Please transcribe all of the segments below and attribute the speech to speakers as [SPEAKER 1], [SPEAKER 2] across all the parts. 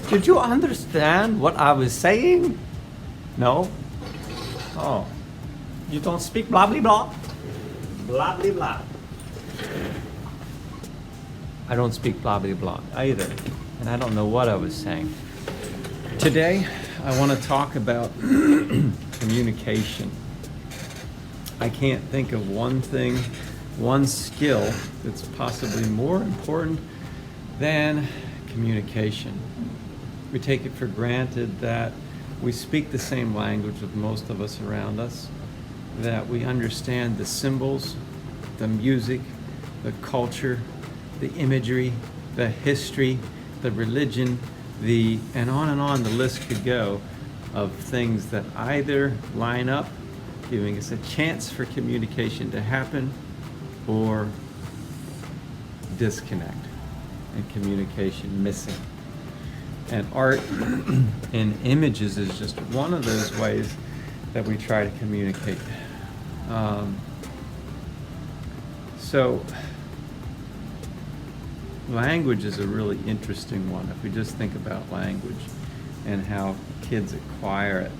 [SPEAKER 1] Did you understand what I was saying? No? Oh. You don't speak blah blah blah? Blah blah blah. I don't speak blah blah blah either. And I don't know what I was saying. Today, I want to talk about communication. I can't think of one thing, one skill that's possibly more important than communication. We take it for granted that we speak the same language with most of us around us, that we understand the symbols, the music, the culture, the imagery, the history, the religion, and on the list could go of things that either line up, giving us a chance for communication to happen, or disconnect and communication missing. And art and images is just one of those ways that we try to communicate. So language is a really interesting one if we just think about language and how kids acquire it.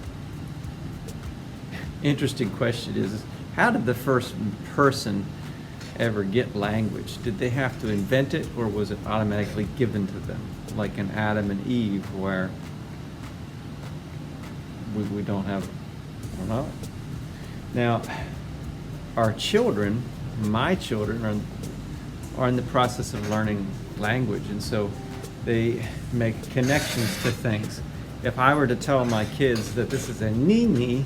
[SPEAKER 1] Interesting question is, how did the first person ever get language? Did they have to invent it, or was it automatically given to them, like in Adam and Eve, where we don't have, I don't know. Now, our children, my children, are in the process of learning language, and so they make connections to things. If I were to tell my kids that this is a nini,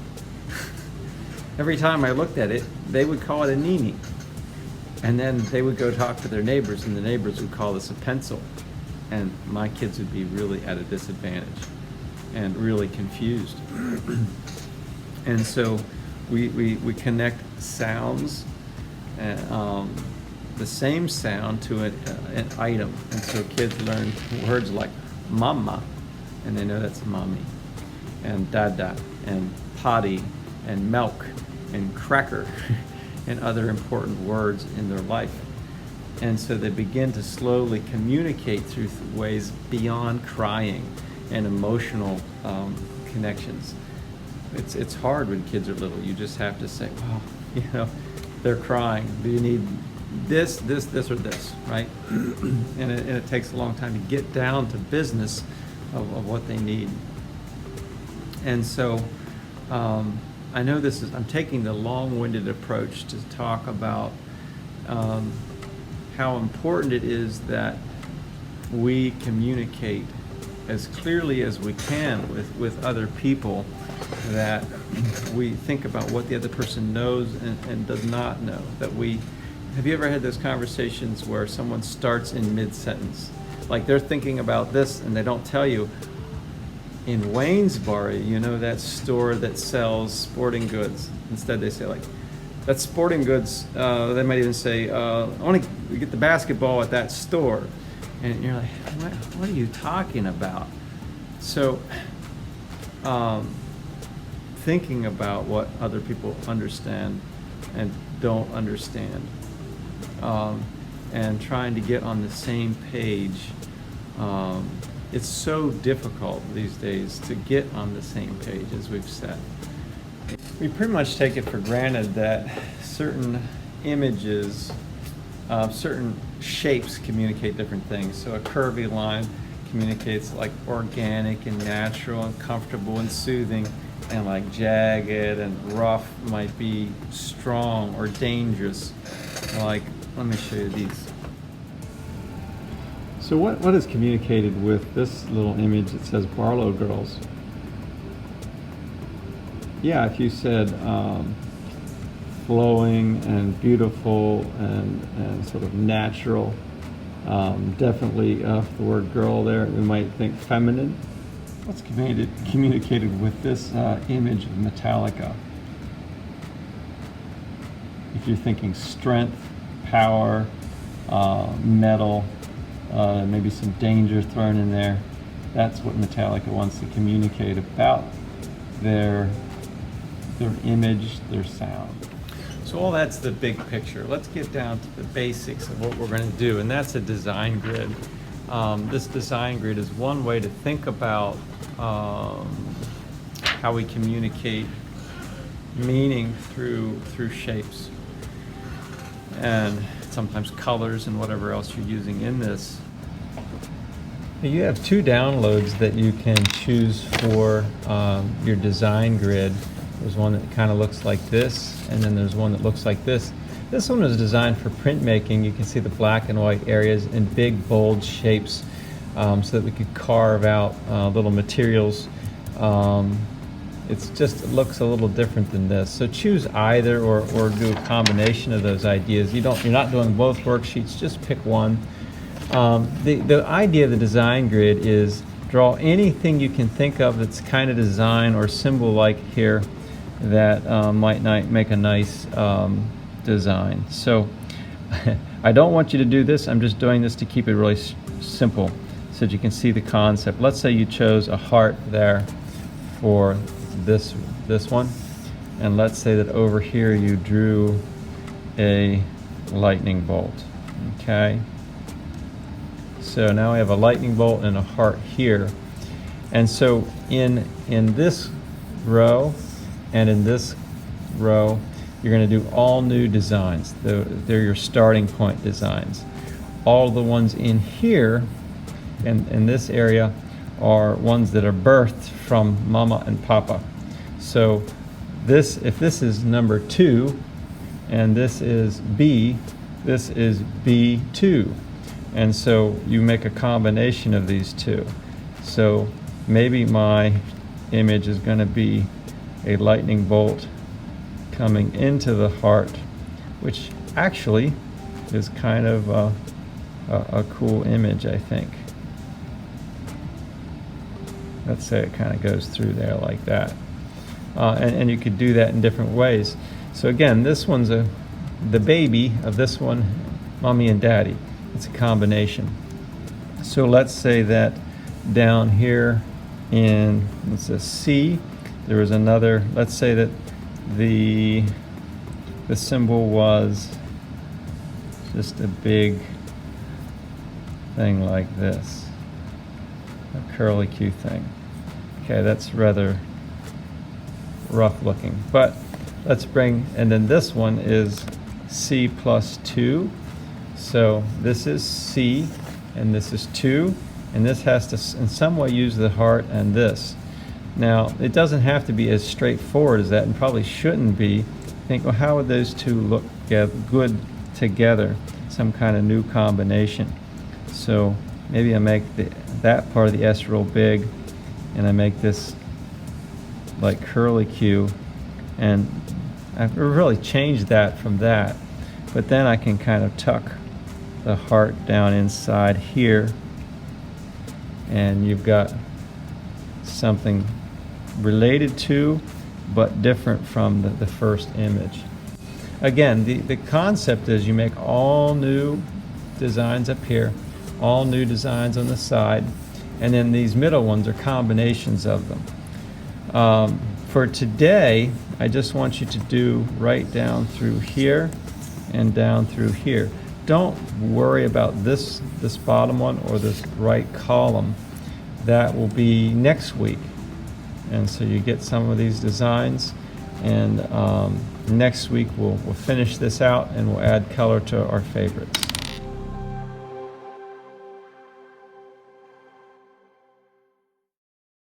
[SPEAKER 1] every time I looked at it, they would call it a nini. And then they would go talk to their neighbors, and the neighbors would call this a pencil. And my kids would be really at a disadvantage and really confused. And so we connect sounds, and, the same sound to an item. And so kids learn words like mama, and they know that's mommy, and dada, and potty, and milk, and cracker, and other important words in their life. And so they begin to slowly communicate through ways beyond crying and emotional connections. It's hard when kids are little. You just have to say, well, they're crying. Do you need this, or this, right? And it takes a long time to get down to business of what they need. And so I know I'm taking the long-winded approach to talk about how important it is that we communicate as clearly as we can with other people, that we think about what the other person knows and does not know. Have you ever had those conversations where someone starts in mid-sentence? Like they're thinking about this and they don't tell you, in Waynesboro, that store that sells sporting goods. Instead they say that's sporting goods. They might even say, I want to get the basketball at that store. And you're like, what are you talking about? So thinking about what other people understand and don't understand, and trying to get on the same page. It's so difficult these days to get on the same page, as we've said. We pretty much take it for granted that certain images, certain shapes communicate different things. So a curvy line communicates like organic and natural and comfortable and soothing, and like jagged and rough might be strong or dangerous. Like, let me show you these. So what is communicated with this little image that says Barlow Girls? Yeah, if you said flowing and beautiful and sort of natural, definitely the word girl there, we might think feminine. What's communicated with this image of Metallica? if you're thinking strength, power, metal, maybe some danger thrown in there. That's what Metallica wants to communicate about their image, their sound. So all that's the big picture. Let's get down to the basics of what we're going to do, and that's a design grid. This design grid is one way to think about how we communicate meaning through shapes and sometimes colors and whatever else you're using in this. You have two downloads that you can choose for your design grid. There's one that kind of looks like this, and then there's one that looks like this. This one is designed for printmaking. You can see the black and white areas in big, bold shapes so that we could carve out little materials. It looks a little different than this. So choose either or do a combination of those ideas. You're not doing both worksheets, just pick one. The idea of the design grid is draw anything you can think of that's kind of design or symbol-like here that might make a nice design. So I don't want you to do this. I'm just doing this to keep it really simple so that you can see the concept. Let's say you chose a heart there for this one, and let's say that over here you drew a lightning bolt. Okay, so now we have a lightning bolt and a heart here, and so in this row and in this row you're going to do all new designs. They're your starting point designs. All the ones in here and in this area are ones that are birthed from Mama and Papa. So if this is number 2 and this is B, this is B2. And so you make a combination of these two. So maybe my image is going to be a lightning bolt coming into the heart, which actually is kind of a cool image, I think. Let's say it kind of goes through there like that. And you could do that in different ways. So again, this one's the baby of this one, Mommy and Daddy. It's a combination. So let's say that down here in, it's a C, there was another, let's say that the symbol was just a big thing like this, a curly Q thing. Okay, that's rather rough looking, but let's bring, and then this one is C plus 2. So this is C and this is 2, and this has to in some way use the heart and this. Now it doesn't have to be as straightforward as that, and probably shouldn't be. Think, well, how would those two look good together? Some kind of new combination. So maybe I make that part of the S real big, and I make this like curly Q, and I've really changed that from that. But then I can kind of tuck the heart down inside here, and you've got something related to but different from the first image. Again, the concept is you make all new designs up here, all new designs on the side, and then these middle ones are combinations of them. For today, I just want you to do right down through here and down through here. Don't worry about this bottom one or this right column. That will be next week. And so you get some of these designs, and next week we'll finish this out and we'll add color to our favorites.